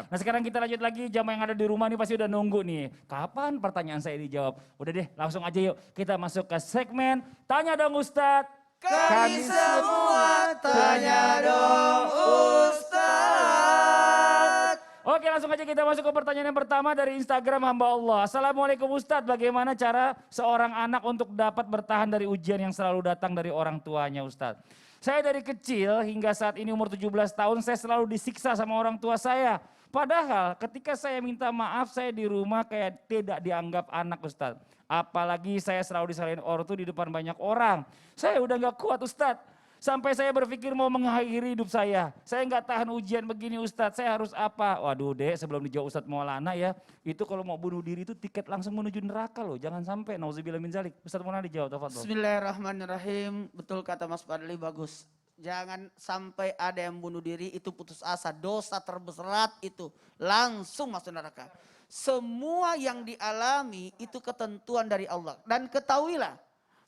Nah sekarang kita lanjut lagi, jamaah yang ada di rumah nih pasti udah nunggu nih. Kapan pertanyaan saya dijawab? Udah deh langsung aja yuk kita masuk ke segmen Tanya Dong Ustadz. Kami semua tanya dong Ustadz. Oke langsung aja kita masuk ke pertanyaan yang pertama dari Instagram hamba Allah. Assalamualaikum Ustadz, bagaimana cara seorang anak untuk dapat bertahan dari ujian yang selalu datang dari orang tuanya Ustadz? Saya dari kecil hingga saat ini umur 17 tahun saya selalu disiksa sama orang tua saya. Padahal ketika saya minta maaf saya di rumah kayak tidak dianggap anak Ustadz. Apalagi saya selalu disalahin ortu di depan banyak orang. Saya udah gak kuat Ustadz. Sampai saya berpikir mau mengakhiri hidup saya. Saya nggak tahan ujian begini Ustadz, saya harus apa? Waduh dek, sebelum dijawab Ustadz Maulana ya, itu kalau mau bunuh diri itu tiket langsung menuju neraka loh. Jangan sampai, nauzubillah min zalik. Ustadz Maulana dijawab, tafadhol. Bismillahirrahmanirrahim, betul kata Mas Fadli, bagus. Jangan sampai ada yang bunuh diri, itu putus asa, dosa terberat itu. Langsung masuk neraka. Semua yang dialami itu ketentuan dari Allah. Dan ketahuilah,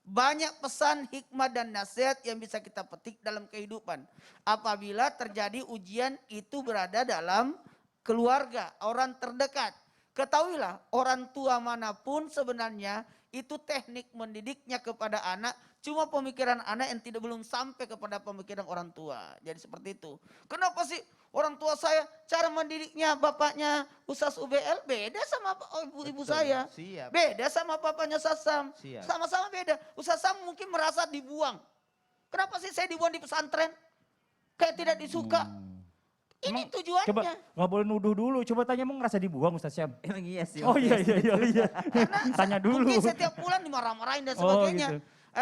banyak pesan, hikmah dan nasihat yang bisa kita petik dalam kehidupan. Apabila terjadi ujian itu berada dalam keluarga, orang terdekat. Ketahuilah orang tua manapun sebenarnya itu teknik mendidiknya kepada anak. Cuma pemikiran anak yang belum sampai kepada pemikiran orang tua. Jadi seperti itu. Kenapa sih orang tua saya cara mendidiknya bapaknya Ustaz UBL beda sama ibu saya. Siap. Beda sama papanya Ustaz Sam. Siap. Sama-sama beda. Ustaz Sam mungkin merasa dibuang. Kenapa sih saya dibuang di pesantren? Kayak tidak disuka. Ini Emang, tujuannya. Coba nggak boleh nuduh dulu, coba tanya emang ngerasa dibuang Ustadz Syam? Emang iya sih. Oh iya. Tanya dulu. Mungkin setiap bulan dimarah-marahin dan Oh, sebagainya. gitu.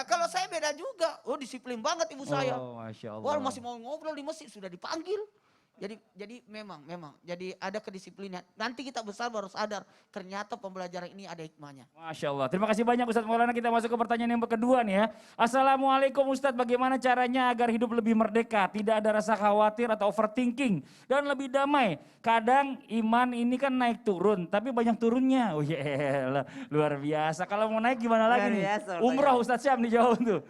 Kalau saya beda juga. Oh disiplin banget ibu saya. Oh Masya Allah. Wah masih mau ngobrol di masjid sudah dipanggil. Jadi memang. Jadi ada kedisiplinan. Nanti kita besar baru sadar ternyata pembelajaran ini ada hikmahnya. Masya Allah. Terima kasih banyak Ustadz Maulana. Kita masuk ke pertanyaan yang kedua nih ya. Assalamualaikum Ustadz, bagaimana caranya agar hidup lebih merdeka, tidak ada rasa khawatir atau overthinking, dan lebih damai. Kadang iman ini kan naik turun, tapi banyak turunnya. Oh iya, luar biasa. Kalau mau naik gimana lagi Luar nih? biasa, Umroh Ustadz Syam dijawab tuh.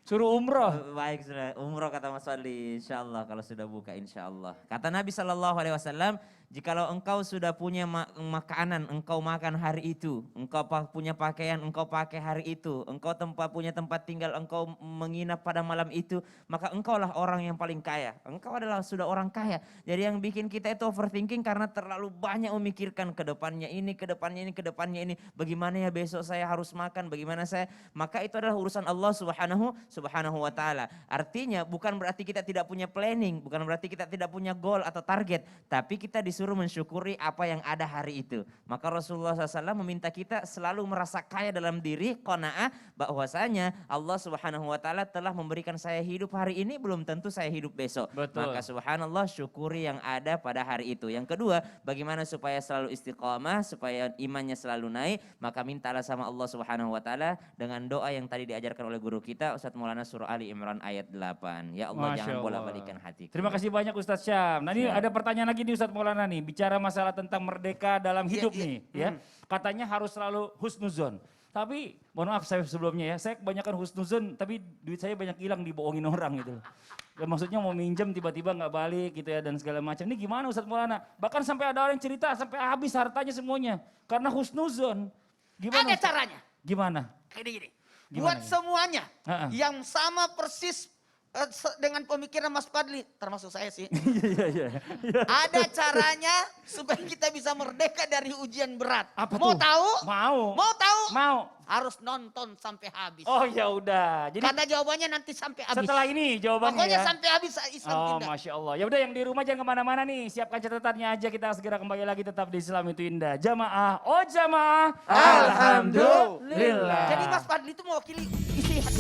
Suruh umroh. Baik sudah, umroh kata Mas Fadli, insya Allah kalau sudah buka insya Allah. Kata Nabi SAW, jikalau engkau sudah punya makanan, engkau makan hari itu. Engkau punya pakaian, engkau pakai hari itu. Engkau punya tempat tinggal, engkau menginap pada malam itu. Maka engkaulah orang yang paling kaya. Engkau adalah sudah orang kaya. Jadi yang bikin kita itu overthinking karena terlalu banyak memikirkan ke depannya ini, ke depannya ini, ke depannya ini. Bagaimana ya besok saya harus makan, bagaimana saya. Maka itu adalah urusan Allah Subhanahu wa ta'ala. Artinya bukan berarti kita tidak punya planning, bukan berarti kita tidak punya goal atau target, tapi kita disuruh mensyukuri apa yang ada hari itu. Maka Rasulullah SAW meminta kita selalu merasa kaya dalam diri, qanaah, bahwasanya Allah Subhanahu wa ta'ala telah memberikan saya hidup hari ini, belum tentu saya hidup besok. Betul. Maka subhanallah, syukuri yang ada pada hari itu. Yang kedua, bagaimana supaya selalu istiqamah, supaya imannya selalu naik, maka mintalah sama Allah Subhanahu wa ta'ala dengan doa yang tadi diajarkan oleh guru kita Ustadz Maulana surah Ali Imran ayat 8. Ya Allah, Masya jangan Allah. bolak-balikan hatiku. Terima kasih banyak Ustadz Syam. Nah ini Siap. ada pertanyaan lagi nih Ustadz Maulana nih. Bicara masalah tentang merdeka dalam hidup Iya. nih. Ya. Katanya harus selalu husnuzon. Tapi mohon maaf saya sebelumnya ya. Saya kebanyakan husnuzon tapi duit saya banyak hilang dibohongin orang gitu. Ya, maksudnya mau minjem tiba-tiba nggak balik gitu ya dan segala macam. Ini gimana Ustadz Maulana? Bahkan sampai ada orang yang cerita sampai habis hartanya semuanya. Karena husnuzon. Gimana Ada Ustadz? caranya. Gimana? Gini. Gimana Buat ini? semuanya Ha-ha. yang sama persis dengan pemikiran Mas Fadli, termasuk saya sih. Iya. Ada caranya supaya kita bisa merdeka dari ujian berat. Apa Mau tuh? tahu? Mau. Mau tahu? Mau. Harus nonton sampai habis. Oh ya udah. Jadi Karena jawabannya nanti sampai habis. setelah ini jawabannya Pokoknya ya. sampai habis Islam Oh tindak. Masya Allah. Ya udah yang di rumah jangan kemana-mana nih. Siapkan catatannya aja, kita segera kembali lagi tetap di Islam itu indah. Jamaah, oh jamaah. Alhamdulillah. Alhamdulillah. Jadi Mas Fadli itu mewakili isi hati